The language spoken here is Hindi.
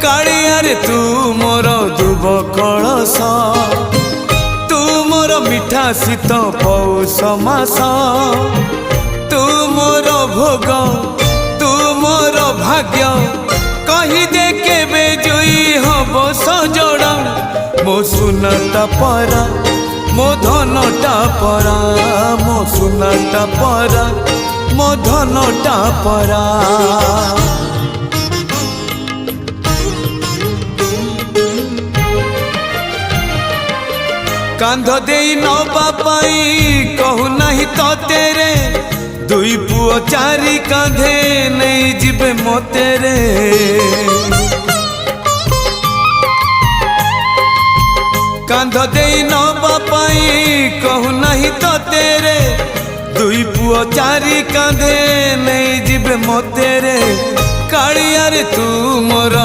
कालियारे तू मोर दुब कलश तू मोर मिठा शीत पौष मास तू मोर भोग तू मोर भाग्य कही दे केबे जोई हब सजड़ा मो सुनाटा परा मो धनटा परा मो सुनाटा परा मो धनटा परा कांध दे नबा पाई कहू नहीं तो तेरे दुई पुओ चारि कांधे नहीं जिबे मोते रे कांध दे नबा पाई कहू नहीं तो तेरे दुई पुओ चारि कांधे नहीं जिबे मोते रे कालियारे तू मोर